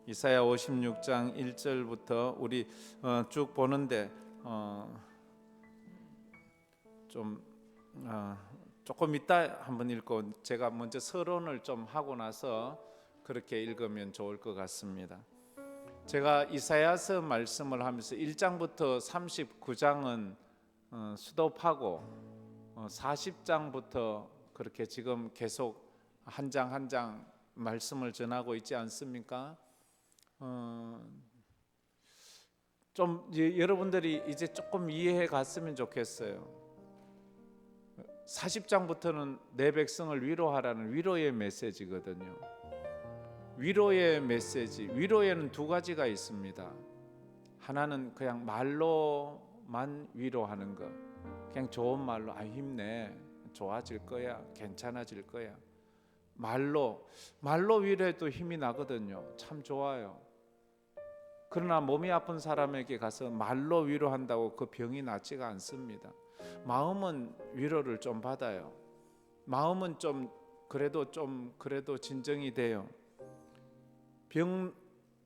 이사야 56장 1절부터 우리 쭉 보는데 조금 이따 한번 읽고 제가 먼저 서론을 좀 하고 나서 그렇게 읽으면 좋을 것 같습니다. 제가 이사야서 말씀을 하면서 1장부터 39장은 수도파고 40장부터 그렇게 지금 계속 한 장 한 장 말씀을 전하고 있지 않습니까? 좀 여러분들이 이제 조금 이해해 갔으면 좋겠어요. 40장부터는 내 백성을 위로하라는 위로의 메시지거든요. 위로의 메시지, 위로에는 두 가지가 있습니다. 하나는 그냥 말로만 위로하는 거, 그냥 좋은 말로 힘내, 좋아질 거야, 괜찮아질 거야. 말로 위로해도 힘이 나거든요. 참 좋아요. 그러나 몸이 아픈 사람에게 가서 말로 위로한다고 그 병이 낫지가 않습니다. 마음은 위로를 좀 받아요. 마음은 그래도 진정이 돼요.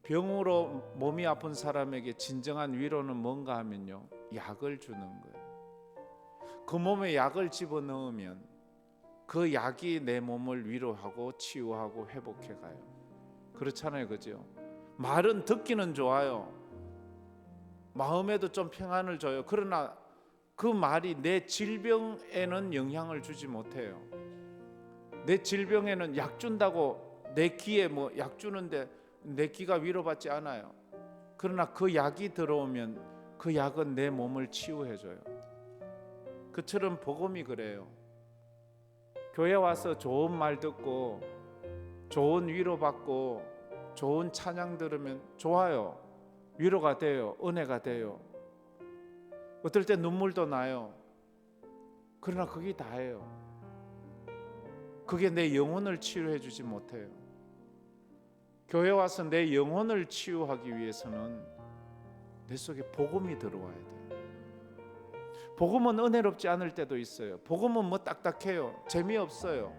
병으로 몸이 아픈 사람에게 진정한 위로는 뭔가 하면요, 약을 주는 거예요. 그 몸에 약을 집어넣으면 그 약이 내 몸을 위로하고 치유하고 회복해 가요. 그렇잖아요, 그죠? 말은 듣기는 좋아요. 마음에도 좀 평안을 줘요. 그러나 그 말이 내 질병에는 영향을 주지 못해요. 내 질병에는 약 준다고 내 귀에 약 주는데 내 귀가 위로받지 않아요. 그러나 그 약이 들어오면 그 약은 내 몸을 치유해줘요. 그처럼 복음이 그래요. 교회 와서 좋은 말 듣고 좋은 위로받고 좋은 찬양 들으면 좋아요. 위로가 돼요. 은혜가 돼요. 어떨 때 눈물도 나요. 그러나 그게 다예요. 그게 내 영혼을 치유해 주지 못해요. 교회 와서 내 영혼을 치유하기 위해서는 내 속에 복음이 들어와야 돼요. 복음은 은혜롭지 않을 때도 있어요. 복음은 딱딱해요. 재미없어요.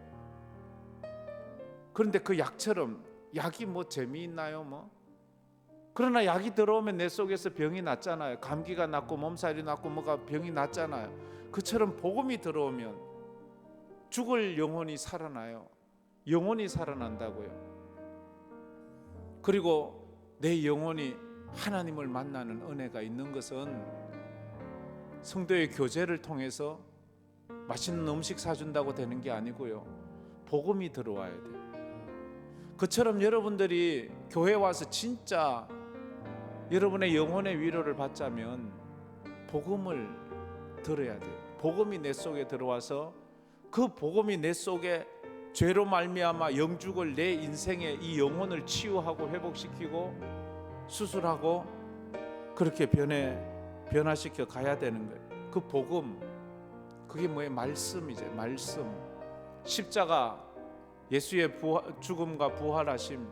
그런데 그 약처럼, 약이 재미있나요? 그러나 약이 들어오면 내 속에서 병이 낫잖아요. 감기가 낫고 몸살이 낫고 병이 낫잖아요. 그처럼 복음이 들어오면 죽을 영혼이 살아나요. 영혼이 살아난다고요. 그리고 내 영혼이 하나님을 만나는 은혜가 있는 것은 성도의 교제를 통해서 맛있는 음식 사준다고 되는 게 아니고요, 복음이 들어와야 돼요. 그처럼 여러분들이 교회 와서 진짜 여러분의 영혼의 위로를 받자면 복음을 들어야 돼요. 복음이 내 속에 들어와서 그 복음이 내 속에 죄로 말미암아 영죽을 내 인생의 이 영혼을 치유하고 회복시키고 수술하고 그렇게 변화시켜 가야 되는 거예요. 그 복음, 그게 뭐예요? 말씀이죠. 말씀. 십자가, 예수의 죽음과 부활하심,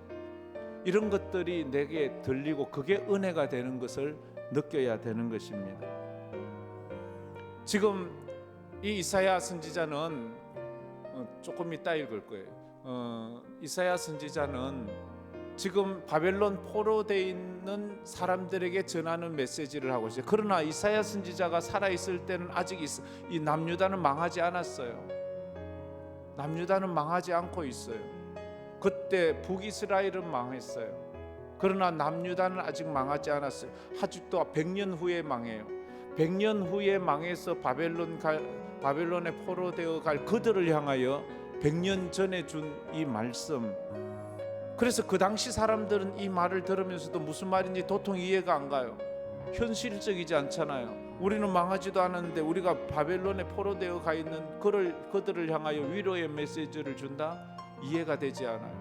이런 것들이 내게 들리고 그게 은혜가 되는 것을 느껴야 되는 것입니다. 지금 이 이사야 선지자는 조금 이따 읽을 거예요. 이사야 선지자는 지금 바벨론 포로되어 있는 사람들에게 전하는 메시지를 하고 있어요. 그러나 이사야 선지자가 살아있을 때는 아직 이 남유다는 망하지 않았어요. 남유다는 망하지 않고 있어요. 그때 북이스라엘은 망했어요. 그러나 남유다는 아직 망하지 않았어요. 아직도 100년 후에 망해요. 100년 후에 망해서 바벨론에 포로되어 갈 그들을 향하여 100년 전에 준 이 말씀, 그래서 그 당시 사람들은 이 말을 들으면서도 무슨 말인지 도통 이해가 안 가요. 현실적이지 않잖아요. 우리는 망하지도 않았는데 우리가 바벨론에 포로되어 가 있는 그들을 향하여 위로의 메시지를 준다? 이해가 되지 않아요.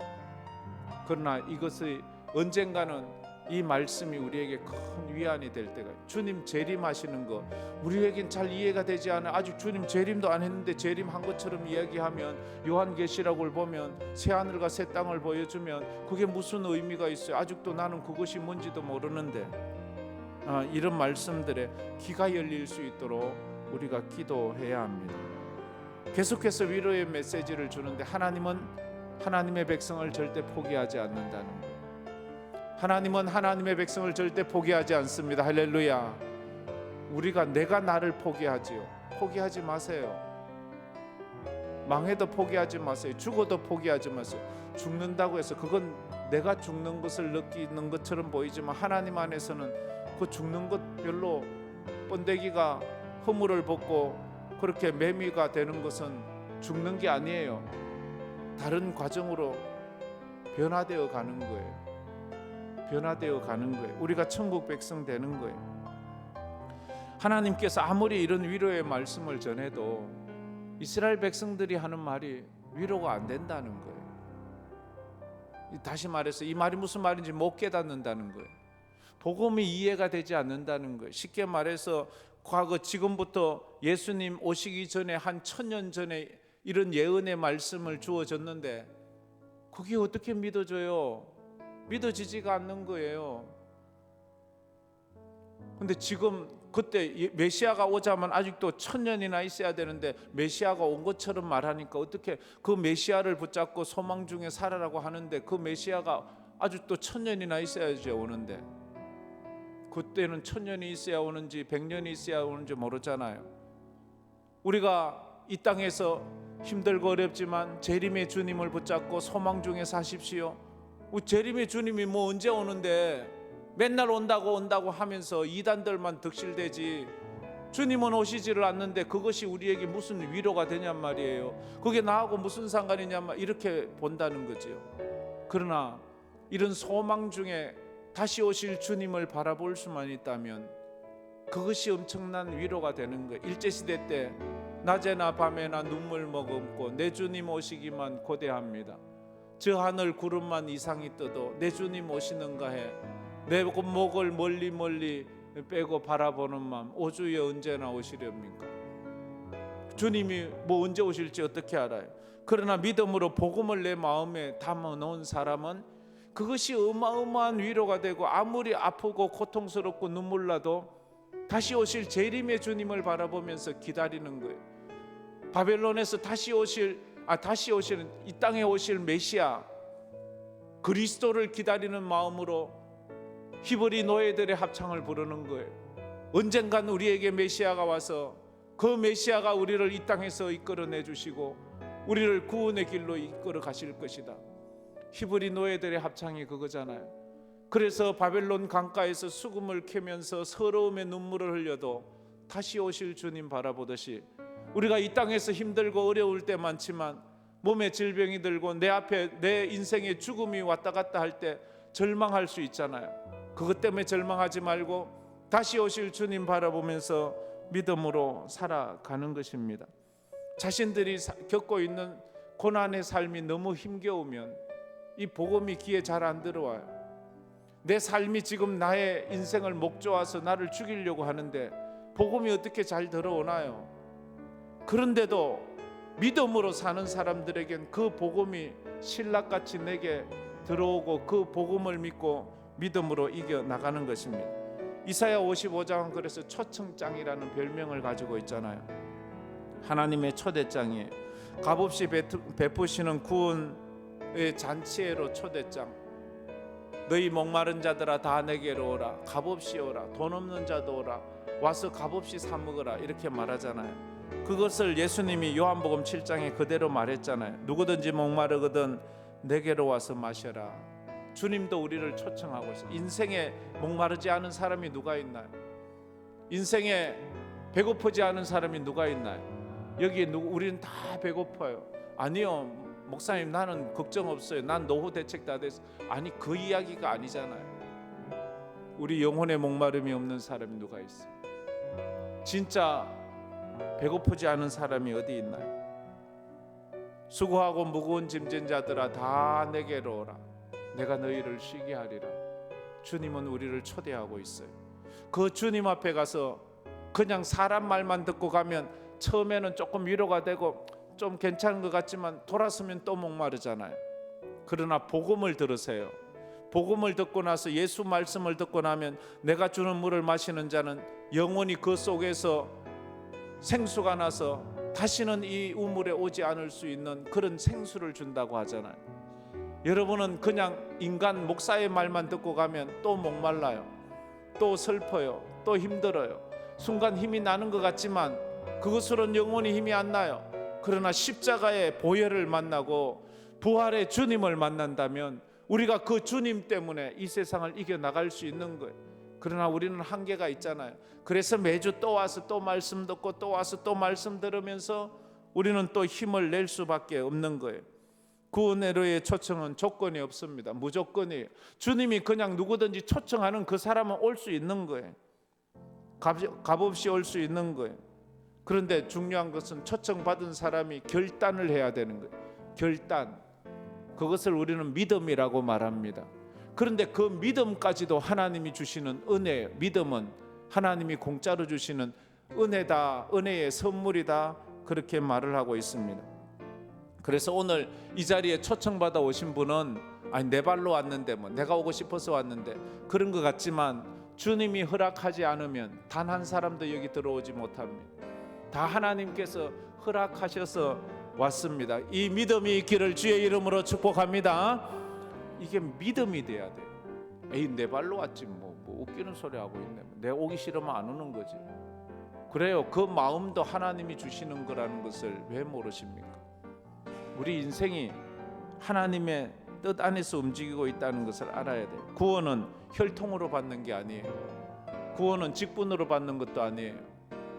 그러나 이것이 언젠가는 이 말씀이 우리에게 큰 위안이 될 때가, 주님 재림하시는 거 우리에겐 잘 이해가 되지 않아. 아직 주님 재림도 안 했는데 재림한 것처럼 이야기하면, 요한계시록을 보면 새하늘과 새 땅을 보여주면 그게 무슨 의미가 있어요? 아직도 나는 그것이 뭔지도 모르는데, 이런 말씀들에 귀가 열릴 수 있도록 우리가 기도해야 합니다. 계속해서 위로의 메시지를 주는데 하나님은 하나님의 백성을 절대 포기하지 않는다는 것, 하나님은 하나님의 백성을 절대 포기하지 않습니다. 할렐루야. 내가 나를 포기하지요. 포기하지 마세요. 망해도 포기하지 마세요. 죽어도 포기하지 마세요. 죽는다고 해서 그건 내가 죽는 것을 느끼는 것처럼 보이지만 하나님 안에서는 그 죽는 것 별로 번데기가 허물을 벗고 그렇게 매미가 되는 것은 죽는 게 아니에요. 다른 과정으로 변화되어 가는 거예요. 변화되어 가는 거예요. 우리가 천국 백성 되는 거예요. 하나님께서 아무리 이런 위로의 말씀을 전해도 이스라엘 백성들이 하는 말이 위로가 안 된다는 거예요. 다시 말해서 이 말이 무슨 말인지 못 깨닫는다는 거예요. 복음이 이해가 되지 않는다는 거예요. 쉽게 말해서 과거 지금부터 예수님 오시기 전에 한 1000년 전에 이런 예언의 말씀을 주어졌는데 그게 어떻게 믿어져요? 믿어지지가 않는 거예요. 근데 지금 그때 메시아가 오자면 아직도 1000년이나 있어야 되는데 메시아가 온 것처럼 말하니까 어떻게 그 메시아를 붙잡고 소망 중에 살아라고 하는데 그 메시아가 아직도 1000년이나 있어야지 오는데 그때는 1000년이 있어야 오는지 100년이 있어야 오는지 모르잖아요. 우리가 이 땅에서 힘들고 어렵지만 재림의 주님을 붙잡고 소망 중에 사십시오. 재림의 주님이 뭐 언제 오는데 맨날 온다고 하면서 이단들만 득실되지 주님은 오시지를 않는데 그것이 우리에게 무슨 위로가 되냔 말이에요. 그게 나하고 무슨 상관이냐 이렇게 본다는 거지요. 그러나 이런 소망 중에 다시 오실 주님을 바라볼 수만 있다면 그것이 엄청난 위로가 되는 거예요. 일제시대 때 낮에나 밤에나 눈물 머금고 내 주님 오시기만 고대합니다. 저 하늘 구름만 이상이 떠도 내 주님 오시는가 해 내 목을 멀리 빼고 바라보는 마음 오주에 언제나 오시렵니까? 주님이 뭐 언제 오실지 어떻게 알아요? 그러나 믿음으로 복음을 내 마음에 담아놓은 사람은 그것이 어마어마한 위로가 되고 아무리 아프고 고통스럽고 눈물 나도 다시 오실 재림의 주님을 바라보면서 기다리는 거예요. 바벨론에서 다시 오실 이 땅에 오실 메시아 그리스도를 기다리는 마음으로 히브리 노예들의 합창을 부르는 거예요. 언젠간 우리에게 메시아가 와서 그 메시아가 우리를 이 땅에서 이끌어내 주시고 우리를 구원의 길로 이끌어 가실 것이다. 히브리 노예들의 합창이 그거잖아요. 그래서 바벨론 강가에서 수금을 캐면서 서러움의 눈물을 흘려도 다시 오실 주님 바라보듯이 우리가 이 땅에서 힘들고 어려울 때 많지만 몸에 질병이 들고 내 앞에 내 인생의 죽음이 왔다 갔다 할 때 절망할 수 있잖아요. 그것 때문에 절망하지 말고 다시 오실 주님 바라보면서 믿음으로 살아가는 것입니다. 자신들이 겪고 있는 고난의 삶이 너무 힘겨우면 이 복음이 귀에 잘 안 들어와요. 내 삶이 지금 나의 인생을 목조아서 나를 죽이려고 하는데 복음이 어떻게 잘 들어오나요? 그런데도 믿음으로 사는 사람들에겐 그 복음이 신락같이 내게 들어오고 그 복음을 믿고 믿음으로 이겨나가는 것입니다. 이사야 55장은 그래서 초청장이라는 별명을 가지고 있잖아요. 하나님의 초대장이에요. 값없이 베푸시는 구원의 잔치회로 초대장. 너희 목마른 자들아 다 내게로 오라. 값없이 오라. 돈 없는 자도 오라. 와서 값없이 사 먹으라. 이렇게 말하잖아요. 그것을 예수님이 요한복음 7장에 그대로 말했잖아요. 누구든지 목마르거든 내게로 와서 마셔라. 주님도 우리를 초청하고 있어요. 인생에 목마르지 않은 사람이 누가 있나요? 인생에 배고프지 않은 사람이 누가 있나요? 여기 우리는 다 배고파요. 아니요 목사님 나는 걱정 없어요. 난 노후 대책 다 됐어. 아니 그 이야기가 아니잖아요. 우리 영혼에 목마름이 없는 사람이 누가 있어요? 진짜 배고프지 않은 사람이 어디 있나요? 수고하고 무거운 짐진 자들아 다 내게로 오라. 내가 너희를 쉬게 하리라. 주님은 우리를 초대하고 있어요. 그 주님 앞에 가서 그냥 사람 말만 듣고 가면 처음에는 조금 위로가 되고 좀 괜찮은 것 같지만 돌아서면 또 목마르잖아요. 그러나 복음을 들으세요. 복음을 듣고 나서 예수 말씀을 듣고 나면 내가 주는 물을 마시는 자는 영원히 그 속에서 생수가 나서 다시는 이 우물에 오지 않을 수 있는 그런 생수를 준다고 하잖아요. 여러분은 그냥 인간 목사의 말만 듣고 가면 또 목말라요, 또 슬퍼요, 또 힘들어요. 순간 힘이 나는 것 같지만 그것으로는 영원히 힘이 안 나요. 그러나 십자가의 보혈을 만나고 부활의 주님을 만난다면 우리가 그 주님 때문에 이 세상을 이겨나갈 수 있는 거예요. 그러나 우리는 한계가 있잖아요. 그래서 매주 또 와서 또 말씀 듣고 또 와서 또 말씀 들으면서 우리는 또 힘을 낼 수밖에 없는 거예요. 구원으로의 초청은 조건이 없습니다. 무조건이에요. 주님이 그냥 누구든지 초청하는 그 사람은 올 수 있는 거예요. 값없이 올 수 있는 거예요. 그런데 중요한 것은 초청받은 사람이 결단을 해야 되는 거예요. 결단. 그것을 우리는 믿음이라고 말합니다. 그런데 그 믿음까지도 하나님이 주시는 은혜예요. 믿음은 하나님이 공짜로 주시는 은혜다, 은혜의 선물이다, 그렇게 말을 하고 있습니다. 그래서 오늘 이 자리에 초청받아 오신 분은 아니 내 발로 왔는데 뭐 내가 오고 싶어서 왔는데 그런 것 같지만 주님이 허락하지 않으면 단 한 사람도 여기 들어오지 못합니다. 다 하나님께서 허락하셔서 왔습니다. 이 믿음이 있기를 주의 이름으로 축복합니다. 이게 믿음이 돼야 돼요. 에이 내 발로 왔지 뭐 웃기는 소리 하고 있네. 내 오기 싫으면 안 오는 거지. 그래요. 그 마음도 하나님이 주시는 거라는 것을 왜 모르십니까? 우리 인생이 하나님의 뜻 안에서 움직이고 있다는 것을 알아야 돼요. 구원은 혈통으로 받는 게 아니에요. 구원은 직분으로 받는 것도 아니에요.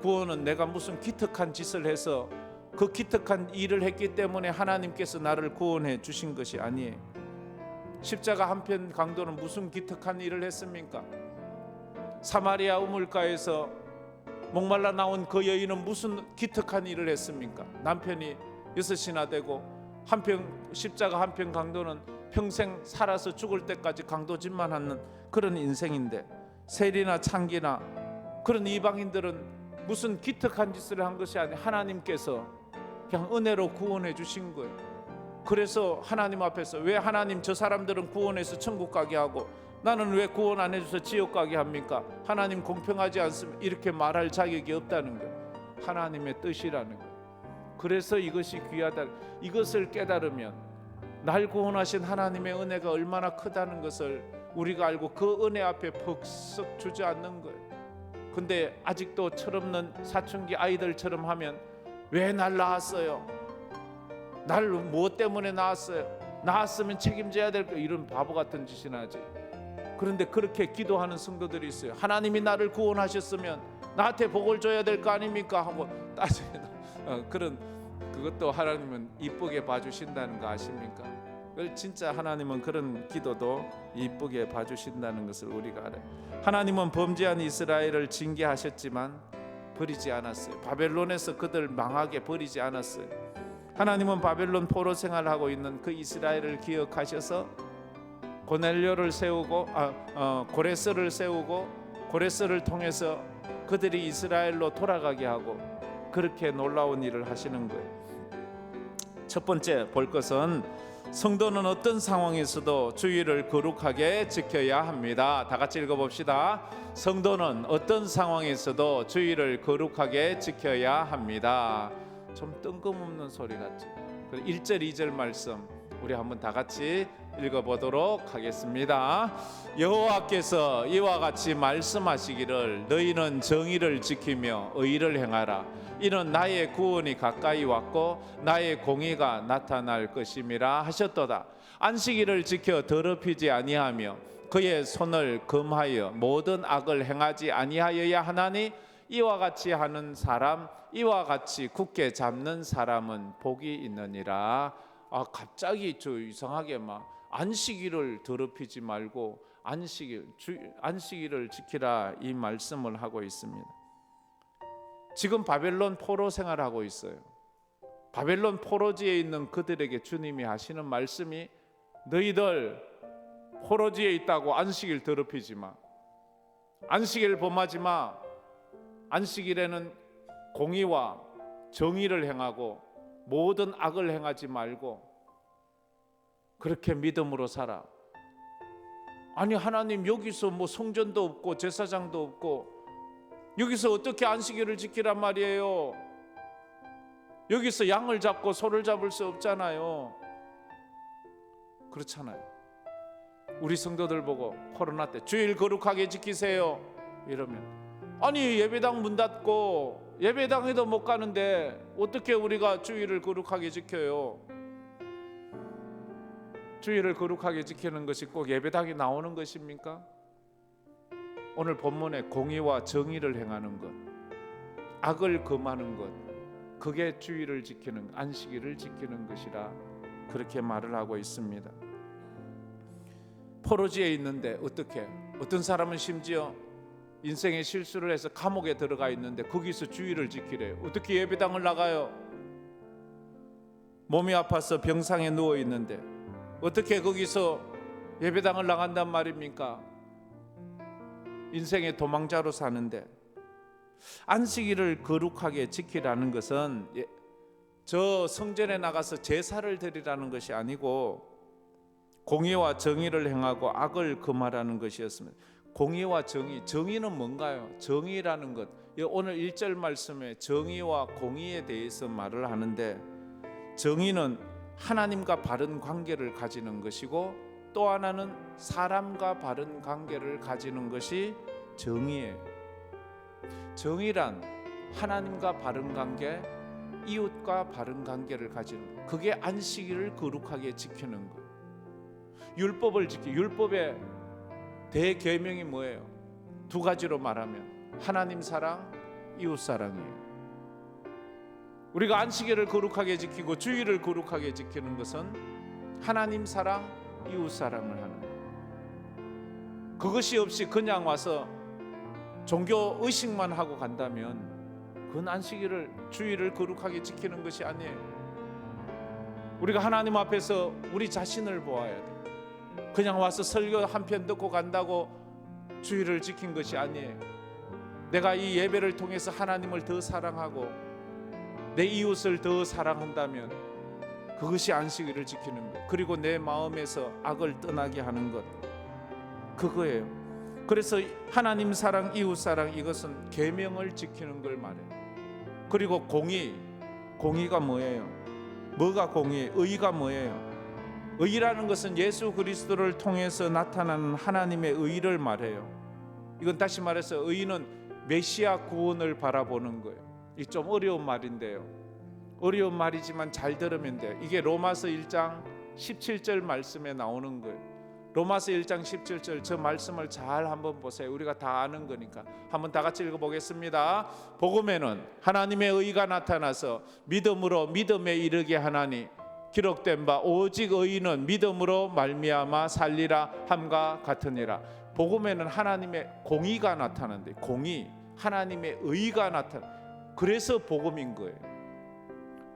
구원은 내가 무슨 기특한 짓을 해서 그 기특한 일을 했기 때문에 하나님께서 나를 구원해 주신 것이 아니에요. 십자가 한편 강도는 무슨 기특한 일을 했습니까? 사마리아 우물가에서 목말라 나온 그 여인은 무슨 기특한 일을 했습니까? 남편이 6이나 되고 십자가 한편 강도는 평생 살아서 죽을 때까지 강도짓만 하는 그런 인생인데, 세리나 창기나 그런 이방인들은 무슨 기특한 짓을 한 것이 아니라 하나님께서 그냥 은혜로 구원해 주신 거예요. 그래서 하나님 앞에서 왜 하나님 저 사람들은 구원해서 천국 가게 하고 나는 왜 구원 안 해줘서 지옥 가게 합니까? 하나님 공평하지 않습니까? 이렇게 말할 자격이 없다는 거예요. 하나님의 뜻이라는 거예요. 그래서 이것이 귀하다. 이것을 깨달으면 날 구원하신 하나님의 은혜가 얼마나 크다는 것을 우리가 알고 그 은혜 앞에 벅석 주저앉는 거예요. 근데 아직도 철없는 사춘기 아이들처럼 하면 왜 날 낳았어요? 날 무엇 때문에 낳았어요? 낳았으면 책임져야 될 거, 이런 바보 같은 짓이나 하지. 그런데 그렇게 기도하는 성도들이 있어요. 하나님이 나를 구원하셨으면 나한테 복을 줘야 될 거 아닙니까? 하고 따지는 그것도 하나님은 이쁘게 봐주신다는 거 아십니까? 진짜 하나님은 그런 기도도 이쁘게 봐주신다는 것을 우리가 알아요. 하나님은 범죄한 이스라엘을 징계하셨지만 버리지 않았어요. 바벨론에서 그들 망하게 버리지 않았어요. 하나님은 바벨론 포로 생활하고 있는 그 이스라엘을 기억하셔서 고넬료를 세우고 고레스를 세우고 고레스를 통해서 그들이 이스라엘로 돌아가게 하고 그렇게 놀라운 일을 하시는 거예요. 첫 번째 볼 것은 성도는 어떤 상황에서도 주의를 거룩하게 지켜야 합니다. 다 같이 읽어봅시다. 성도는 어떤 상황에서도 주의를 거룩하게 지켜야 합니다. 좀 뜬금없는 소리 같죠. 1절 2절 말씀 우리 한번 다 같이 읽어보도록 하겠습니다. 여호와께서 이와 같이 말씀하시기를 너희는 정의를 지키며 의를 행하라. 이는 나의 구원이 가까이 왔고 나의 공의가 나타날 것임이라 하셨도다. 안식일을 지켜 더럽히지 아니하며 그의 손을 금하여 모든 악을 행하지 아니하여야 하나니 이와 같이 하는 사람, 이와 같이 굳게 잡는 사람은 복이 있느니라. 갑자기 이상하게 막 안식일을 더럽히지 말고 안식일을 지키라 이 말씀을 하고 있습니다. 지금 바벨론 포로 생활하고 있어요. 바벨론 포로지에 있는 그들에게 주님이 하시는 말씀이 너희들 포로지에 있다고 안식일 더럽히지 마. 안식일 범하지 마. 안식일에는 공의와 정의를 행하고 모든 악을 행하지 말고 그렇게 믿음으로 살아. 아니 하나님 여기서 뭐 성전도 없고 제사장도 없고 여기서 어떻게 안식일을 지키란 말이에요? 여기서 양을 잡고 소를 잡을 수 없잖아요. 그렇잖아요. 우리 성도들 보고 코로나 때 주일 거룩하게 지키세요 이러면, 아니 예배당 문 닫고 예배당에도 못 가는데 어떻게 우리가 주일을 거룩하게 지켜요? 주일을 거룩하게 지키는 것이 꼭 예배당에 나오는 것입니까? 오늘 본문에 공의와 정의를 행하는 것, 악을 금하는 것, 그게 주일을 지키는, 안식일을 지키는 것이라 그렇게 말을 하고 있습니다. 포로지에 있는데 어떻게, 어떤 사람은 심지어 인생의 실수를 해서 감옥에 들어가 있는데 거기서 주일을 지키래요. 어떻게 예배당을 나가요? 몸이 아파서 병상에 누워 있는데 어떻게 거기서 예배당을 나간단 말입니까? 인생의 도망자로 사는데. 안식일을 거룩하게 지키라는 것은 저 성전에 나가서 제사를 드리라는 것이 아니고 공의와 정의를 행하고 악을 금하라는 것이었습니다. 공의와 정의, 정의는 뭔가요? 정의라는 것, 오늘 1절 말씀에 정의와 공의에 대해서 말을 하는데, 정의는 하나님과 바른 관계를 가지는 것이고 또 하나는 사람과 바른 관계를 가지는 것이 정의예요. 정의란 하나님과 바른 관계, 이웃과 바른 관계를 가지는 것, 그게 안식일을 거룩하게 지키는 것. 율법을 율법의 대계명이 뭐예요? 두 가지로 말하면 하나님 사랑, 이웃 사랑이에요. 우리가 안식일을 거룩하게 지키고 주일을 거룩하게 지키는 것은 하나님 사랑, 이웃 사랑을 하는 거예요. 그것이 없이 그냥 와서 종교 의식만 하고 간다면 그건 안식일을, 주일을 거룩하게 지키는 것이 아니에요. 우리가 하나님 앞에서 우리 자신을 보아야 돼요. 그냥 와서 설교 한 편 듣고 간다고 주일을 지킨 것이 아니에요. 내가 이 예배를 통해서 하나님을 더 사랑하고 내 이웃을 더 사랑한다면 그것이 안식일을 지키는 것, 그리고 내 마음에서 악을 떠나게 하는 것, 그거예요. 그래서 하나님 사랑, 이웃 사랑, 이것은 계명을 지키는 걸 말해요. 그리고 공의가 뭐예요? 뭐가 공의? 의가 뭐예요? 의라는 것은 예수 그리스도를 통해서 나타나는 하나님의 의를 말해요. 이건 다시 말해서 의는 메시아 구원을 바라보는 거예요. 이 좀 어려운 말인데요, 어려운 말이지만 잘 들으면 돼요. 이게 로마서 1장 17절 말씀에 나오는 거예요. 로마서 1장 17절, 저 말씀을 잘 한번 보세요. 우리가 다 아는 거니까 한번 다 같이 읽어보겠습니다. 복음에는 하나님의 의가 나타나서 믿음으로 믿음에 이르게 하나니 기록된 바 오직 의인은 믿음으로 말미암아 살리라 함과 같으니라. 복음에는 하나님의 공의가 나타난대. 공의, 하나님의 의가 나타나. 그래서 복음인 거예요.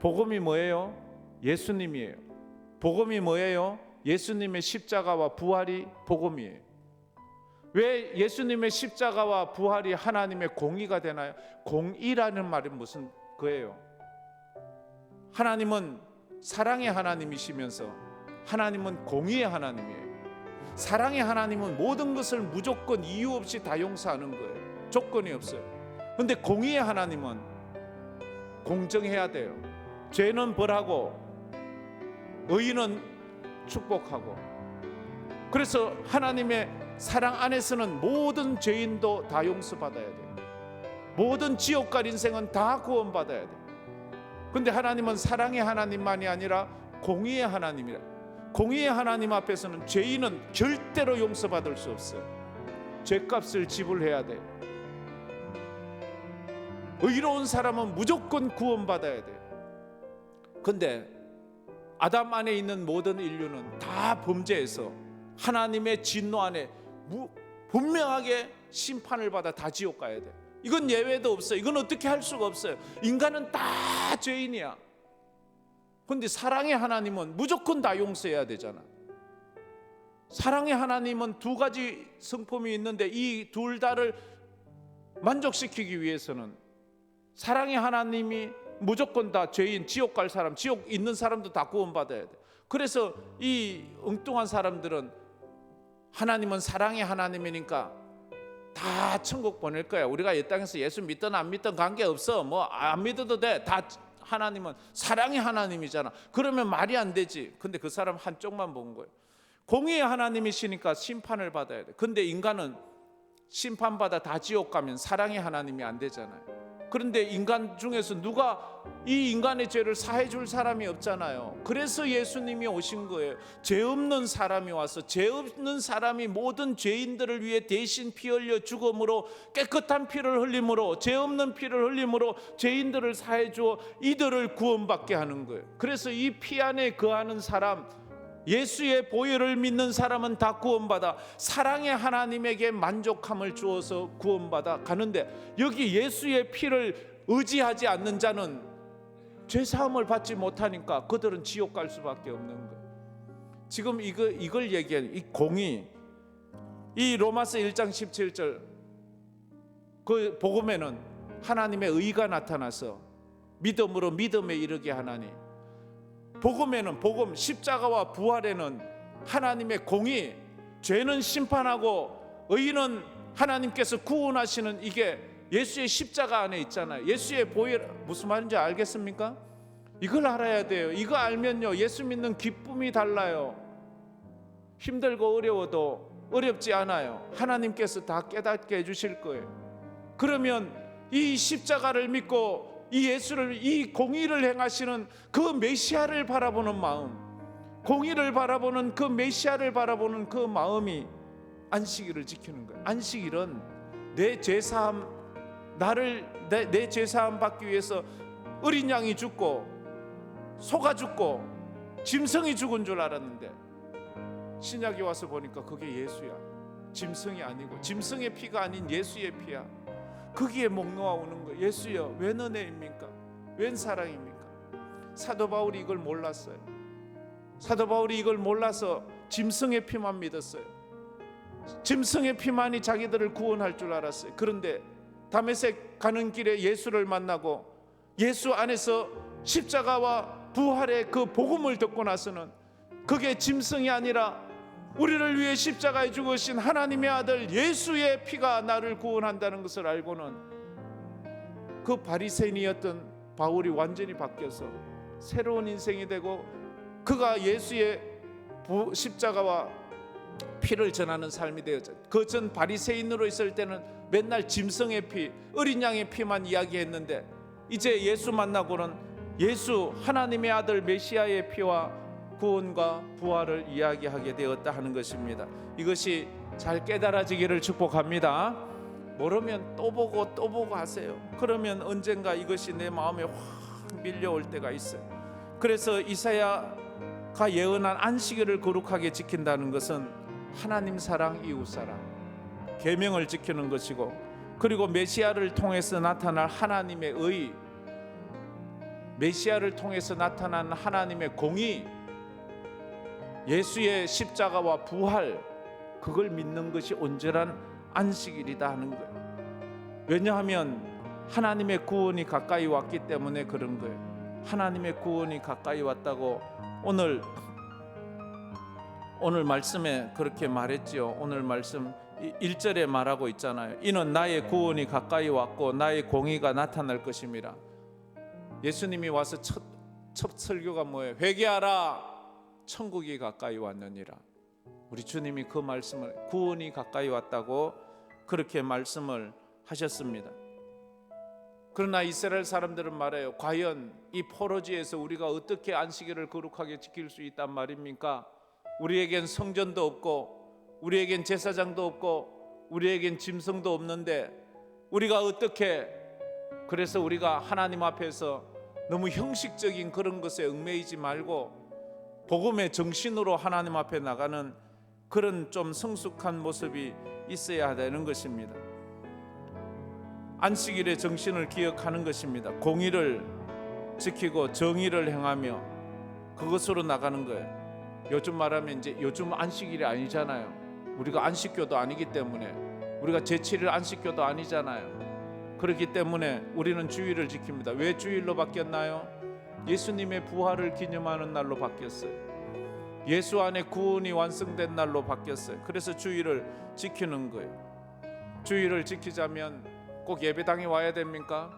복음이 뭐예요? 예수님이에요. 복음이 뭐예요? 예수님의 십자가와 부활이 복음이에요. 왜 예수님의 십자가와 부활이 하나님의 공의가 되나요? 공의라는 말은 무슨 거예요? 하나님은 사랑의 하나님이시면서 하나님은 공의의 하나님이에요. 사랑의 하나님은 모든 것을 무조건 이유 없이 다 용서하는 거예요. 조건이 없어요. 그런데 공의의 하나님은 공정해야 돼요. 죄는 벌하고 의인은 축복하고. 그래서 하나님의 사랑 안에서는 모든 죄인도 다 용서받아야 돼요. 모든 지옥 갈 인생은 다 구원받아야 돼요. 근데 하나님은 사랑의 하나님만이 아니라 공의의 하나님이라. 공의의 하나님 앞에서는 죄인은 절대로 용서받을 수 없어요. 죄값을 지불해야 돼요. 의로운 사람은 무조건 구원받아야 돼요. 근데 아담 안에 있는 모든 인류는 다 범죄해서 하나님의 진노 안에 분명하게 심판을 받아 다 지옥 가야 돼요. 이건 예외도 없어요. 이건 어떻게 할 수가 없어요. 인간은 다 죄인이야. 그런데 사랑의 하나님은 무조건 다 용서해야 되잖아. 사랑의 하나님은 두 가지 성품이 있는데 이 둘 다를 만족시키기 위해서는 사랑의 하나님이 무조건 다 죄인, 지옥 갈 사람, 지옥 있는 사람도 다 구원받아야 돼. 그래서 이 엉뚱한 사람들은 하나님은 사랑의 하나님이니까 다 천국 보낼 거야. 우리가 이 땅에서 예수 믿든 안 믿든 관계없어. 뭐 안 믿어도 돼. 다 하나님은 사랑의 하나님이잖아. 그러면 말이 안 되지. 근데 그 사람 한쪽만 본 거예요. 공의의 하나님이시니까 심판을 받아야 돼. 근데 인간은 심판받아 다 지옥 가면 사랑의 하나님이 안 되잖아요. 그런데 인간 중에서 누가 이 인간의 죄를 사해 줄 사람이 없잖아요. 그래서 예수님이 오신 거예요. 죄 없는 사람이 와서 죄 없는 사람이 모든 죄인들을 위해 대신 피 흘려 죽음으로, 깨끗한 피를 흘림으로, 죄 없는 피를 흘림으로 죄인들을 사해 주어 이들을 구원받게 하는 거예요. 그래서 이 피 안에 거하는 사람, 예수의 보혈을 믿는 사람은 다 구원받아 사랑의 하나님에게 만족함을 주어서 구원받아 가는데, 여기 예수의 피를 의지하지 않는 자는 죄사함을 받지 못하니까 그들은 지옥 갈 수밖에 없는 거예요. 지금 이걸 얘기하는 이 공의, 이 로마서 1장 17절 그 복음에는 하나님의 의가 나타나서 믿음으로 믿음에 이르게 하나니, 복음에는, 복음 십자가와 부활에는 하나님의 공의, 죄는 심판하고 의는 하나님께서 구원하시는, 이게 예수의 십자가 안에 있잖아요. 예수의 보혈, 무슨 말인지 알겠습니까? 이걸 알아야 돼요. 이거 알면요, 예수 믿는 기쁨이 달라요. 힘들고 어려워도 어렵지 않아요. 하나님께서 다 깨닫게 해주실 거예요. 그러면 이 십자가를 믿고 이 예수를, 이 공의를 행하시는 그 메시아를 바라보는 마음, 공의를 바라보는 그 메시아를 바라보는 그 마음이 안식일을 지키는 거예요. 안식일은 내 죄사함, 내 죄사함 받기 위해서 어린 양이 죽고 소가 죽고 짐승이 죽은 줄 알았는데 신약에 와서 보니까 그게 예수야. 짐승이 아니고, 짐승의 피가 아닌 예수의 피야. 거기에 목 놓아 오는 거예요. 예수여, 웬 은혜입니까? 웬 사랑입니까? 사도 바울이 이걸 몰랐어요. 사도 바울이 이걸 몰라서 짐승의 피만 믿었어요. 짐승의 피만이 자기들을 구원할 줄 알았어요. 그런데 다메섹 가는 길에 예수를 만나고 예수 안에서 십자가와 부활의 그 복음을 듣고 나서는 그게 짐승이 아니라 우리를 위해 십자가에 죽으신 하나님의 아들 예수의 피가 나를 구원한다는 것을 알고는 그 바리새인이었던 바울이 완전히 바뀌어서 새로운 인생이 되고, 그가 예수의 십자가와 피를 전하는 삶이 되었죠. 그 전 바리새인으로 있을 때는 맨날 짐승의 피, 어린 양의 피만 이야기했는데 이제 예수 만나고는 예수 하나님의 아들 메시아의 피와 구원과 부활을 이야기하게 되었다 하는 것입니다. 이것이 잘 깨달아지기를 축복합니다. 모르면 또 보고 또 보고 하세요. 그러면 언젠가 이것이 내 마음에 확 밀려올 때가 있어요. 그래서 이사야가 예언한 안식일을 거룩하게 지킨다는 것은 하나님 사랑, 이웃 사랑, 계명을 지키는 것이고, 그리고 메시아를 통해서 나타날 하나님의 의, 메시아를 통해서 나타나는 하나님의 공의, 예수의 십자가와 부활, 그걸 믿는 것이 온전한 안식일이다 하는 거예요. 왜냐하면 하나님의 구원이 가까이 왔기 때문에 그런 거예요. 하나님의 구원이 가까이 왔다고 오늘 말씀에 그렇게 말했지요. 오늘 말씀 1절에 말하고 있잖아요. 이는 나의 구원이 가까이 왔고 나의 공의가 나타날 것임이라. 예수님이 와서 첫 설교가 뭐예요? 회개하라, 천국이 가까이 왔느니라. 우리 주님이 그 말씀을, 구원이 가까이 왔다고 그렇게 말씀을 하셨습니다. 그러나 이스라엘 사람들은 말해요. 과연 이 포로지에서 우리가 어떻게 안식일을 거룩하게 지킬 수 있단 말입니까? 우리에겐 성전도 없고, 우리에겐 제사장도 없고, 우리에겐 짐승도 없는데 우리가 어떻게, 그래서 우리가 하나님 앞에서 너무 형식적인 그런 것에 얽매이지 말고 복음의 정신으로 하나님 앞에 나가는 그런 좀 성숙한 모습이 있어야 되는 것입니다. 안식일의 정신을 기억하는 것입니다. 공의를 지키고 정의를 행하며 그것으로 나가는 거예요. 요즘 말하면 이제 요즘 안식일이 아니잖아요. 우리가 안식교도 아니기 때문에, 우리가 제7일 안식교도 아니잖아요. 그렇기 때문에 우리는 주일을 지킵니다. 왜 주일로 바뀌었나요? 예수님의 부활을 기념하는 날로 바뀌었어요. 예수 안에 구원이 완성된 날로 바뀌었어요. 그래서 주일을 지키는 거예요. 주일을 지키자면 꼭 예배당에 와야 됩니까?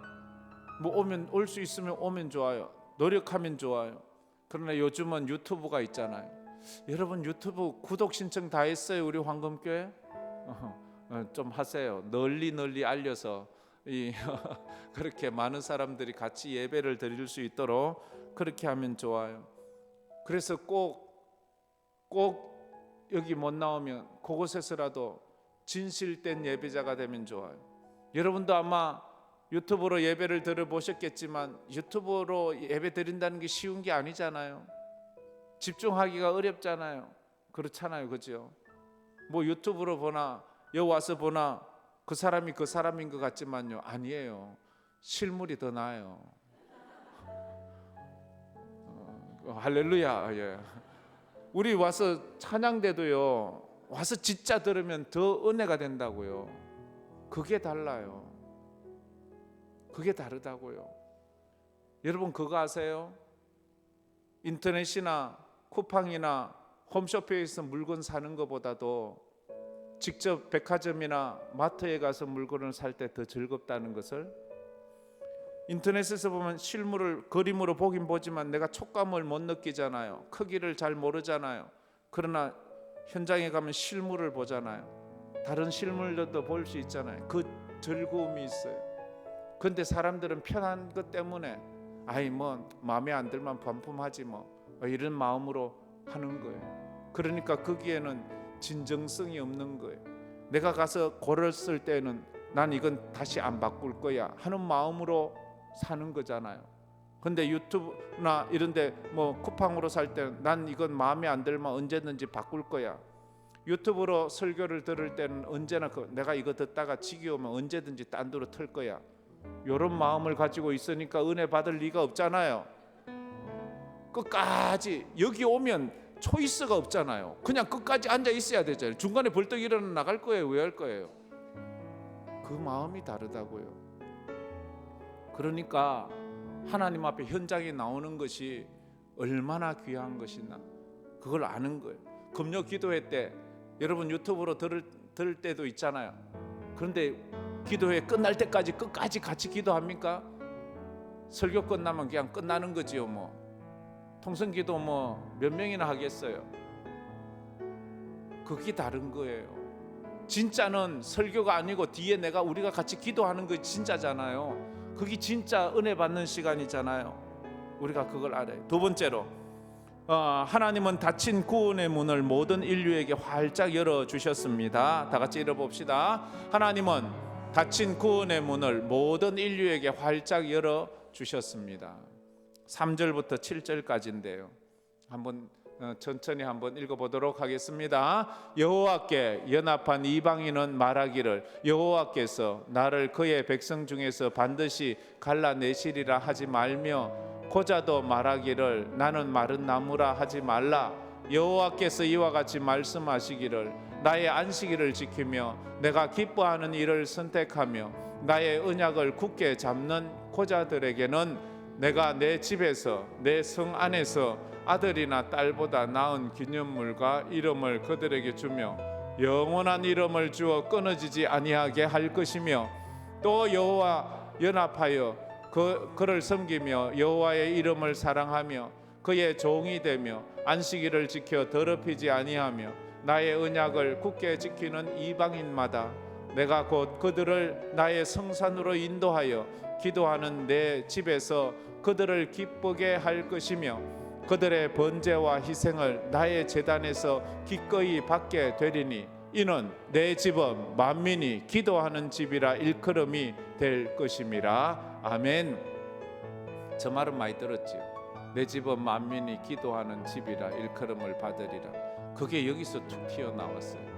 뭐 오면, 올 수 있으면 오면 좋아요. 노력하면 좋아요. 그러나 요즘은 유튜브가 있잖아요. 여러분 유튜브 구독 신청 다 했어요? 우리 황금교회? 좀 하세요. 널리 알려서 그렇게 많은 사람들이 같이 예배를 드릴 수 있도록 그렇게 하면 좋아요. 그래서 꼭 여기 못 나오면 그곳에서라도 진실된 예배자가 되면 좋아요. 여러분도 아마 유튜브로 예배를 들어보셨겠지만 유튜브로 예배 드린다는 게 쉬운 게 아니잖아요. 집중하기가 어렵잖아요. 그렇잖아요, 그죠? 뭐 유튜브로 보나 여기 와서 보나 그 사람이 그 사람인 것 같지만요, 아니에요. 실물이 더 나아요. 할렐루야. 예. 우리 와서 찬양대도요, 와서 진짜 들으면 더 은혜가 된다고요. 그게 달라요. 그게 다르다고요. 여러분 그거 아세요? 인터넷이나 쿠팡이나 홈쇼핑에서 물건 사는 것보다도 직접 백화점이나 마트에 가서 물건을 살 때 더 즐겁다는 것을, 인터넷에서 보면 실물을 그림으로 보긴 보지만 내가 촉감을 못 느끼잖아요. 크기를 잘 모르잖아요. 그러나 현장에 가면 실물을 보잖아요. 다른 실물들도 볼 수 있잖아요. 그 즐거움이 있어요. 근데 사람들은 편한 것 때문에 아이 뭐 마음에 안 들면 반품하지 뭐 이런 마음으로 하는 거예요. 그러니까 거기에는 진정성이 없는 거예요. 내가 가서 고렸을 때는 난 이건 다시 안 바꿀 거야 하는 마음으로 사는 거잖아요. 근데 유튜브나 이런데 뭐 쿠팡으로 살 때는 난 이건 마음에 안 들면 언제든지 바꿀 거야. 유튜브로 설교를 들을 때는 언제나 내가 이거 듣다가 지겨우면 언제든지 딴 데로 틀 거야. 이런 마음을 가지고 있으니까 은혜 받을 리가 없잖아요. 끝까지 여기 오면 초이스가 없잖아요. 그냥 끝까지 앉아 있어야 되잖아요. 중간에 벌떡 일어나 나갈 거예요? 왜 할 거예요? 그 마음이 다르다고요. 그러니까 하나님 앞에 현장에 나오는 것이 얼마나 귀한 것이나 그걸 아는 거예요. 금요 기도회 때 여러분 유튜브로 들을 때도 있잖아요. 그런데 기도회 끝날 때까지 끝까지 같이 기도합니까? 설교 끝나면 그냥 끝나는 거지요. 뭐 통성기도 뭐 몇 명이나 하겠어요. 그게 다른 거예요. 진짜는 설교가 아니고 뒤에 우리가 같이 기도하는 거 진짜잖아요. 그게 진짜 은혜 받는 시간이잖아요. 우리가 그걸 알아요. 두 번째로 하나님은 닫힌 구원의 문을 모든 인류에게 활짝 열어주셨습니다. 다 같이 읽어봅시다. 하나님은 닫힌 구원의 문을 모든 인류에게 활짝 열어주셨습니다. 3절부터 7절까지인데요. 한번 천천히 한번 읽어보도록 하겠습니다. 여호와께 연합한 이방인은 말하기를 여호와께서 나를 그의 백성 중에서 반드시 갈라내시리라 하지 말며 고자도 말하기를 나는 마른 나무라 하지 말라. 여호와께서 이와 같이 말씀하시기를 나의 안식일을 지키며 내가 기뻐하는 일을 선택하며 나의 언약을 굳게 잡는 고자들에게는 내가 내 집에서 내 성 안에서 아들이나 딸보다 나은 기념물과 이름을 그들에게 주며 영원한 이름을 주어 끊어지지 아니하게 할 것이며 또 여호와 연합하여 그를 섬기며 여호와의 이름을 사랑하며 그의 종이 되며 안식일을 지켜 더럽히지 아니하며 나의 언약을 굳게 지키는 이방인마다 내가 곧 그들을 나의 성산으로 인도하여 기도하는 내 집에서 그들을 기쁘게 할 것이며 그들의 번제와 희생을 나의 제단에서 기꺼이 받게 되리니 이는 내 집은 만민이 기도하는 집이라 일컬음이 될 것임이라. 아멘. 저 말은 많이 들었지요. 내 집은 만민이 기도하는 집이라 일컬음을 받으리라. 그게 여기서 툭 튀어나왔어요.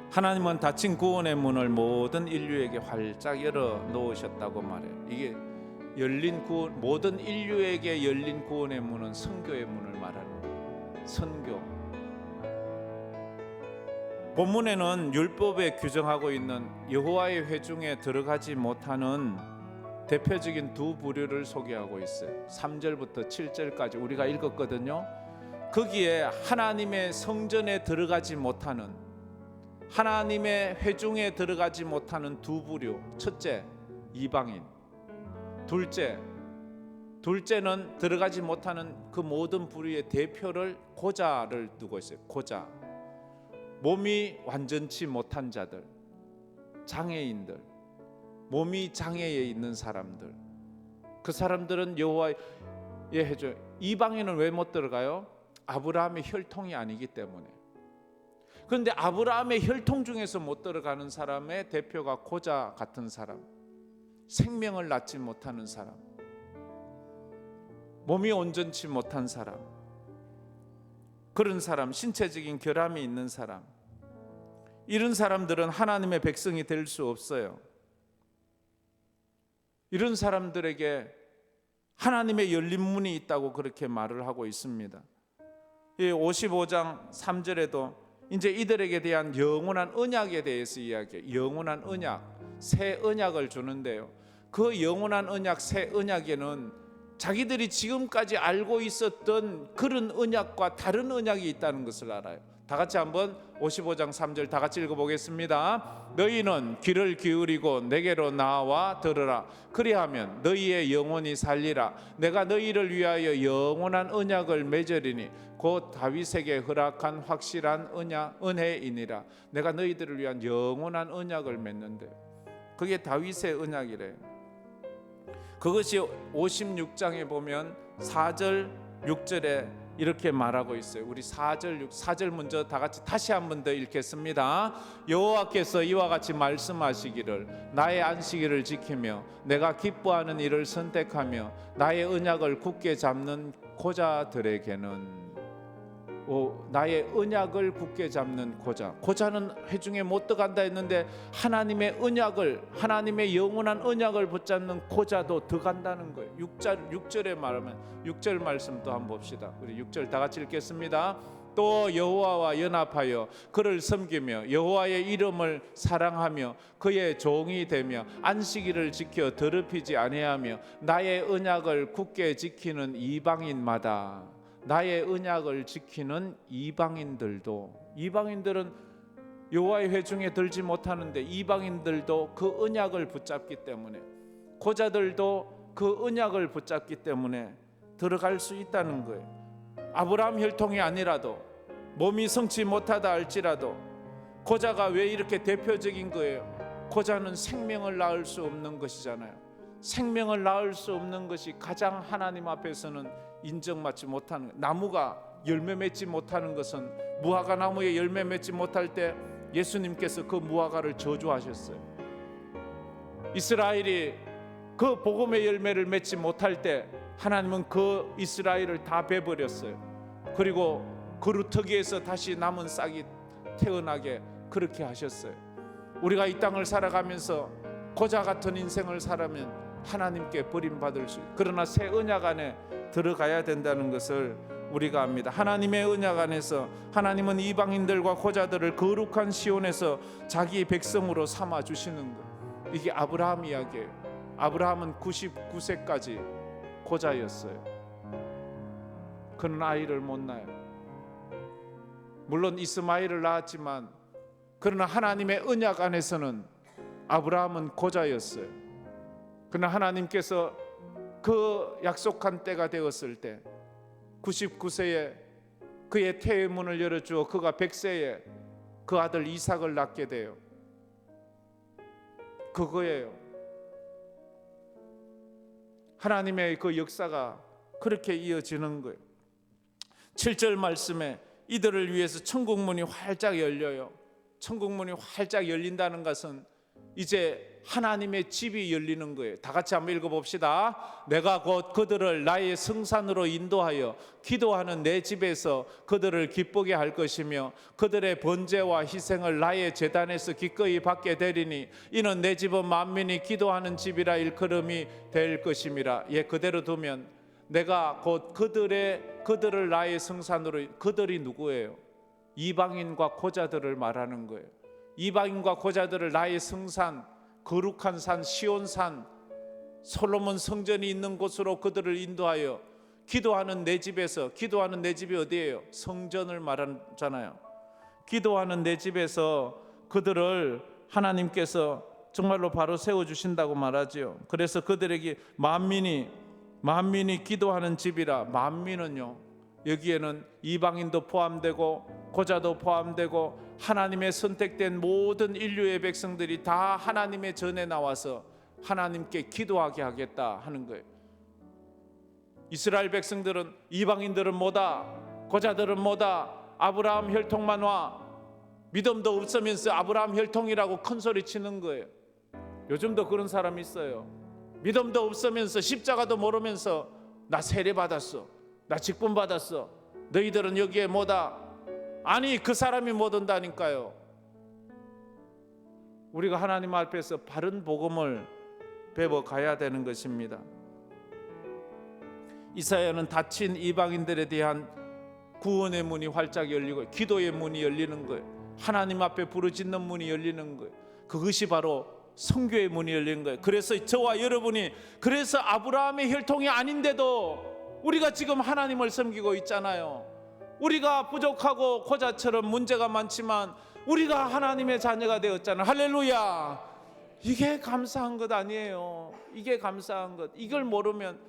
하나님은 닫힌 구원의 문을 모든 인류에게 활짝 열어 놓으셨다고 말해요. 이게 열린 구원, 모든 인류에게 열린 구원의 문은 선교의 문을 말하는 거예요. 선교. 본문에는 율법에 규정하고 있는 여호와의 회중에 들어가지 못하는 대표적인 두 부류를 소개하고 있어요. 3절부터 7절까지 우리가 읽었거든요. 거기에 하나님의 성전에 들어가지 못하는, 하나님의 회중에 들어가지 못하는 두 부류. 첫째, 이방인. 둘째, 둘째는 들어가지 못하는 그 모든 부류의 대표를 고자를 두고 있어요. 고자. 몸이 완전치 못한 자들, 장애인들, 몸이 장애에 있는 사람들, 그 사람들은 여호와의 해줘요. 이방인은 왜 못 들어가요? 아브라함의 혈통이 아니기 때문에. 그런데 아브라함의 혈통 중에서 못 들어가는 사람의 대표가 고자 같은 사람, 생명을 낳지 못하는 사람, 몸이 온전치 못한 사람, 그런 사람, 신체적인 결함이 있는 사람, 이런 사람들은 하나님의 백성이 될 수 없어요. 이런 사람들에게 하나님의 열린 문이 있다고 그렇게 말을 하고 있습니다. 55장 3절에도 이제 이들에게 대한 영원한 언약에 대해서 이야기해요. 영원한 언약, 새 언약을 주는데요. 그 영원한 언약, 새 언약에는 자기들이 지금까지 알고 있었던 그런 언약과 다른 언약이 있다는 것을 알아요. 다 같이 한번 55장 3절 다 같이 읽어보겠습니다. 너희는 귀를 기울이고 내게로 나와 들으라. 그리하면 너희의 영혼이 살리라. 내가 너희를 위하여 영원한 언약을 맺으리니 곧 다윗에게 허락한 확실한 은혜이니라. 내가 너희들을 위한 영원한 언약을 맺는데, 그게 다윗의 언약이래요. 그것이 56장에 보면 4절 6절에 이렇게 말하고 있어요. 우리 4절 먼저 다 같이 다시 한 번 더 읽겠습니다. 여호와께서 이와 같이 말씀하시기를 나의 안식일을 지키며 내가 기뻐하는 일을 선택하며 나의 언약을 굳게 잡는 고자들에게는, 나의 언약을 굳게 잡는 고자는 회중에 못 들어간다 했는데 하나님의 언약을, 하나님의 영원한 언약을 붙잡는 고자도 들어간다는 거예요. 6절에 말하면 6절 말씀도 한번 봅시다. 우리 6절 다 같이 읽겠습니다. 또 여호와와 연합하여 그를 섬기며 여호와의 이름을 사랑하며 그의 종이 되며 안식일을 지켜 더럽히지 아니하며 나의 언약을 굳게 지키는 이방인마다, 나의 언약을 지키는 이방인들은 여호와의 회중에 들지 못하는데 이방인들도 그 언약을 붙잡기 때문에, 고자들도 그 언약을 붙잡기 때문에 들어갈 수 있다는 거예요. 아브라함 혈통이 아니라도, 몸이 성치 못하다 할지라도 고자가 왜 이렇게 대표적인 거예요? 고자는 생명을 낳을 수 없는 것이잖아요. 생명을 낳을 수 없는 것이 가장 하나님 앞에서는 인정받지 못하는, 나무가 열매 맺지 못하는 것은, 무화과 나무에 열매 맺지 못할 때 예수님께서 그 무화과를 저주하셨어요. 이스라엘이 그 복음의 열매를 맺지 못할 때 하나님은 그 이스라엘을 다 베버렸어요. 그리고 그루터기에서 다시 남은 싹이 태어나게 그렇게 하셨어요. 우리가 이 땅을 살아가면서 고자 같은 인생을 살아면 하나님께 버림받을 수, 그러나 새 언약 안에 들어가야 된다는 것을 우리가 압니다. 하나님의 언약 안에서 하나님은 이방인들과 고자들을 거룩한 시온에서 자기 백성으로 삼아 주시는 것. 이게 아브라함 이야기예요. 아브라함은 99세까지 고자였어요. 그는 아이를 못 낳아요. 물론 이스마엘을 낳았지만, 그러나 하나님의 언약 안에서는 아브라함은 고자였어요. 그러나 하나님께서 그 약속한 때가 되었을 때 99세에 그의 태의 문을 열어주어 그가 100세에 그 아들 이삭을 낳게 돼요. 그거예요. 하나님의 그 역사가 그렇게 이어지는 거예요. 7절 말씀에 이들을 위해서 천국문이 활짝 열려요. 천국문이 활짝 열린다는 것은 이제 하나님의 집이 열리는 거예요. 다 같이 한번 읽어봅시다. 내가 곧 그들을 나의 성산으로 인도하여 기도하는 내 집에서 그들을 기쁘게 할 것이며 그들의 번제와 희생을 나의 제단에서 기꺼이 받게 되리니 이는 내 집은 만민이 기도하는 집이라 일컬음이 될 것임이라. 그대로 두면 내가 곧 그들을 나의 성산으로, 그들이 누구예요? 이방인과 고자들을 말하는 거예요. 이방인과 고자들을 나의 성산, 거룩한 산, 시온산, 솔로몬 성전이 있는 곳으로 그들을 인도하여 기도하는 내 집에서, 기도하는 내 집이 어디예요? 성전을 말하잖아요. 기도하는 내 집에서 그들을 하나님께서 정말로 바로 세워주신다고 말하지요. 그래서 그들에게 만민이 만민이 기도하는 집이라. 만민은요, 여기에는 이방인도 포함되고 고자도 포함되고 하나님의 선택된 모든 인류의 백성들이 다 하나님의 전에 나와서 하나님께 기도하게 하겠다 하는 거예요. 이스라엘 백성들은, 이방인들은 뭐다, 고자들은 뭐다, 아브라함 혈통만 와, 믿음도 없으면서 아브라함 혈통이라고 큰 소리 치는 거예요. 요즘도 그런 사람이 있어요. 믿음도 없으면서 십자가도 모르면서 나 세례 받았어, 나 직분 받았어, 너희들은 여기에 뭐다. 아니, 그 사람이 못 온다니까요. 우리가 하나님 앞에서 바른 복음을 배워 가야 되는 것입니다. 이사야는 다친 이방인들에 대한 구원의 문이 활짝 열리고 기도의 문이 열리는 거예요. 하나님 앞에 부르짖는 문이 열리는 거예요. 그것이 바로 선교의 문이 열린 거예요. 그래서 저와 여러분이, 그래서 아브라함의 혈통이 아닌데도 우리가 지금 하나님을 섬기고 있잖아요. 우리가 부족하고 고자처럼 문제가 많지만 우리가 하나님의 자녀가 되었잖아요. 할렐루야. 이게 감사한 것 아니에요. 이게 감사한 것. 이걸 모르면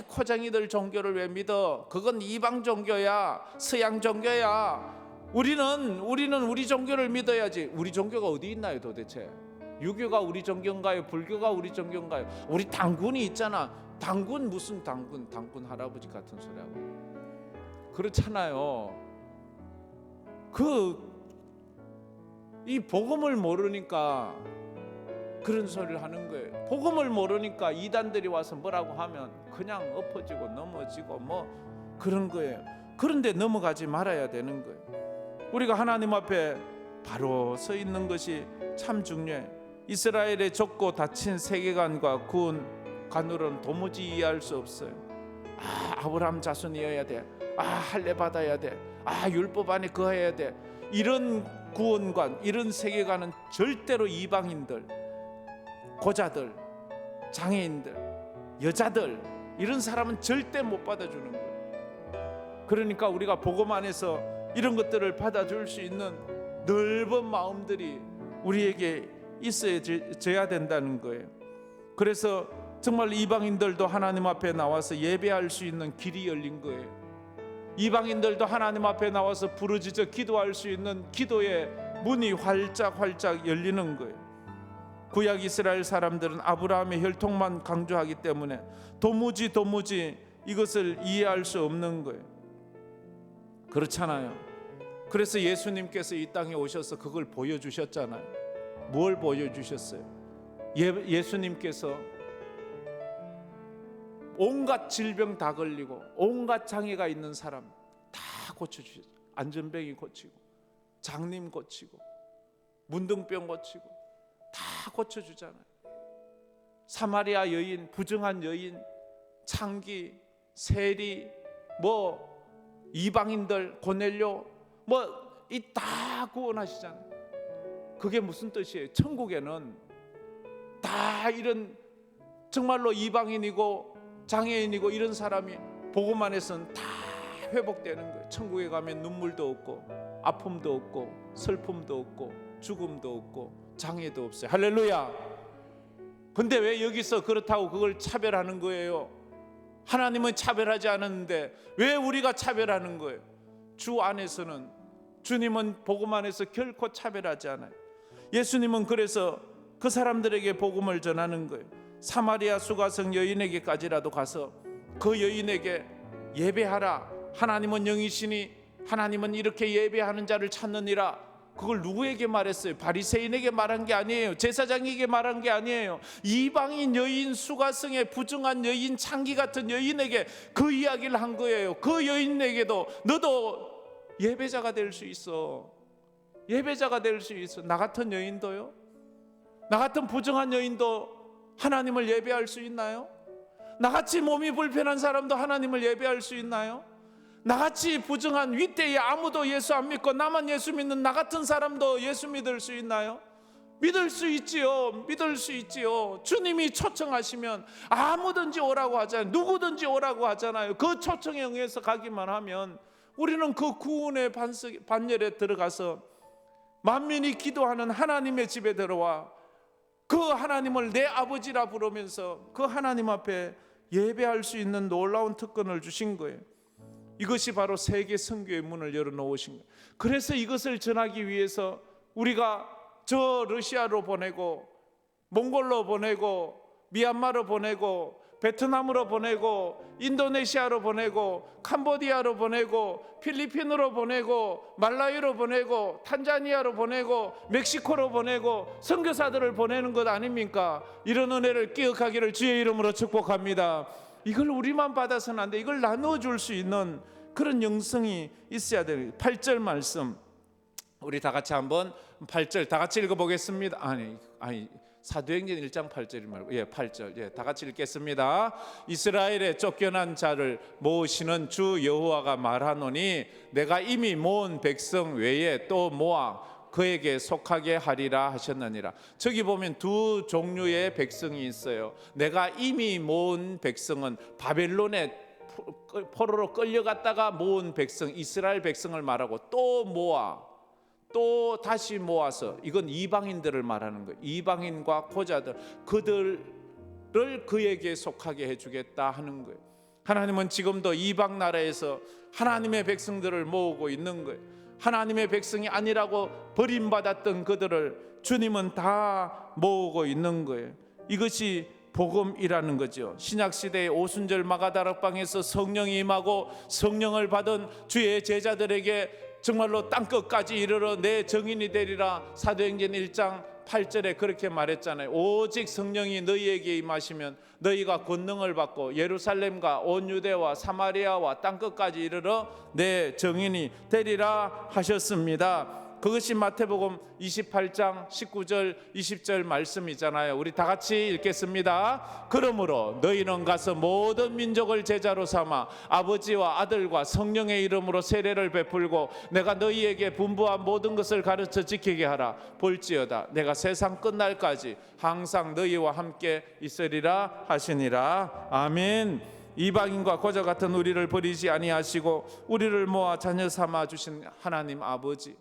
코쟁이들 종교를 왜 믿어? 그건 이방 종교야, 서양 종교야. 우리는 우리 종교를 믿어야지. 우리 종교가 어디 있나요 도대체? 유교가 우리 종교인가요? 불교가 우리 종교인가요? 우리 당군이 있잖아. 당군 무슨 당군 할아버지 같은 소리하고 그렇잖아요. 이 복음을 모르니까 그런 소리를 하는 거예요. 복음을 모르니까 이단들이 와서 뭐라고 하면 그냥 엎어지고 넘어지고 뭐 그런 거예요. 그런데 넘어가지 말아야 되는 거예요. 우리가 하나님 앞에 바로 서 있는 것이 참 중요해요. 이스라엘의 좁고 닫힌 세계관과 구원관으로는 도무지 이해할 수 없어요. 아브라함 자손이어야 돼. 할례 받아야 돼. 율법 안에 거해야 돼. 이런 구원관, 이런 세계관은 절대로 이방인들, 고자들, 장애인들, 여자들, 이런 사람은 절대 못 받아주는 거예요. 그러니까 우리가 복음 안에서 이런 것들을 받아줄 수 있는 넓은 마음들이 우리에게 있어야 된다는 거예요. 그래서 정말 이방인들도 하나님 앞에 나와서 예배할 수 있는 길이 열린 거예요. 이방인들도 하나님 앞에 나와서 부르짖어 기도할 수 있는 기도의 문이 활짝 열리는 거예요. 구약 이스라엘 사람들은 아브라함의 혈통만 강조하기 때문에 도무지 이것을 이해할 수 없는 거예요. 그렇잖아요. 그래서 예수님께서 이 땅에 오셔서 그걸 보여주셨잖아요. 뭘 보여주셨어요? 예수님께서 온갖 질병 다 걸리고 온갖 장애가 있는 사람 다 고쳐주셨어요. 안전병이 고치고, 장님 고치고, 문둥병 고치고 다 고쳐주잖아요. 사마리아 여인, 부정한 여인, 창기, 세리, 이방인들, 고넬료 이 다 구원하시잖아요. 그게 무슨 뜻이에요? 천국에는 다 이런 정말로 이방인이고 장애인이고 이런 사람이 복음 안에서는 다 회복되는 거예요. 천국에 가면 눈물도 없고 아픔도 없고 슬픔도 없고 죽음도 없고 장애도 없어요. 할렐루야. 근데 왜 여기서 그렇다고 그걸 차별하는 거예요? 하나님은 차별하지 않았는데 왜 우리가 차별하는 거예요? 주 안에서는, 주님은 복음 안에서 결코 차별하지 않아요. 예수님은 그래서 그 사람들에게 복음을 전하는 거예요. 사마리아 수가성 여인에게까지라도 가서 그 여인에게 예배하라. 하나님은 영이시니 하나님은 이렇게 예배하는 자를 찾느니라. 그걸 누구에게 말했어요? 바리새인에게 말한 게 아니에요. 제사장에게 말한 게 아니에요. 이방인 여인, 수가성의 부정한 여인, 창기 같은 여인에게 그 이야기를 한 거예요. 그 여인에게도 너도 예배자가 될 수 있어. 예배자가 될 수 있어. 나 같은 여인도요? 나 같은 부정한 여인도 하나님을 예배할 수 있나요? 나같이 몸이 불편한 사람도 하나님을 예배할 수 있나요? 나같이 부정한 윗대에 아무도 예수 안 믿고 나만 예수 믿는 나 같은 사람도 예수 믿을 수 있나요? 믿을 수 있지요. 믿을 수 있지요. 주님이 초청하시면 아무든지 오라고 하잖아요. 누구든지 오라고 하잖아요. 그 초청에 응해서 가기만 하면 우리는 그 구원의 반열에 들어가서 만민이 기도하는 하나님의 집에 들어와 그 하나님을 내 아버지라 부르면서 그 하나님 앞에 예배할 수 있는 놀라운 특권을 주신 거예요. 이것이 바로 세계 선교의 문을 열어놓으신 거예요. 그래서 이것을 전하기 위해서 우리가 저 러시아로 보내고, 몽골로 보내고, 미얀마로 보내고, 베트남으로 보내고, 인도네시아로 보내고, 캄보디아로 보내고, 필리핀으로 보내고, 말라위로 보내고, 탄자니아로 보내고, 멕시코로 보내고 선교사들을 보내는 것 아닙니까? 이런 은혜를 기억하기를 주의 이름으로 축복합니다. 이걸 우리만 받아서는 안 돼. 이걸 나누어 줄 수 있는 그런 영성이 있어야 돼요. 8절 말씀 우리 다 같이 한번 8절 다 같이 읽어보겠습니다. 아니 사도행전 1장 8절이 말고 8절 다 같이 읽겠습니다. 이스라엘의 쫓겨난 자를 모으시는 주 여호와가 말하노니 내가 이미 모은 백성 외에 또 모아 그에게 속하게 하리라 하셨느니라. 저기 보면 두 종류의 백성이 있어요. 내가 이미 모은 백성은 바벨론의 포로로 끌려갔다가 모은 백성, 이스라엘 백성을 말하고, 또 모아, 또 다시 모아서, 이건 이방인들을 말하는 거예요. 이방인과 고자들, 그들을 그에게 속하게 해주겠다 하는 거예요. 하나님은 지금도 이방 나라에서 하나님의 백성들을 모으고 있는 거예요. 하나님의 백성이 아니라고 버림받았던 그들을 주님은 다 모으고 있는 거예요. 이것이 복음이라는 거죠. 신약시대의 오순절 마가다락방에서 성령이 임하고 성령을 받은 주의 제자들에게 정말로 땅끝까지 이르러 내 증인이 되리라. 사도행전 1장 8절에 그렇게 말했잖아요. 오직 성령이 너희에게 임하시면 너희가 권능을 받고 예루살렘과 온 유대와 사마리아와 땅끝까지 이르러 내 증인이 되리라 하셨습니다. 그것이 마태복음 28장 19절 20절 말씀이잖아요. 우리 다 같이 읽겠습니다. 그러므로 너희는 가서 모든 민족을 제자로 삼아 아버지와 아들과 성령의 이름으로 세례를 베풀고 내가 너희에게 분부한 모든 것을 가르쳐 지키게 하라. 볼지어다 내가 세상 끝날까지 항상 너희와 함께 있으리라 하시니라. 아멘. 이방인과 고자 같은 우리를 버리지 아니하시고 우리를 모아 자녀 삼아 주신 하나님 아버지,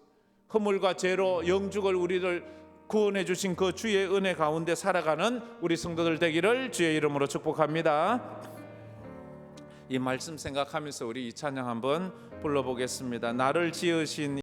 허물과 죄로 영죽을 우리를 구원해 주신 그 주의 은혜 가운데 살아가는 우리 성도들 되기를 주의 이름으로 축복합니다. 이 말씀 생각하면서 우리 이 찬양 한번 불러보겠습니다. 나를 지으신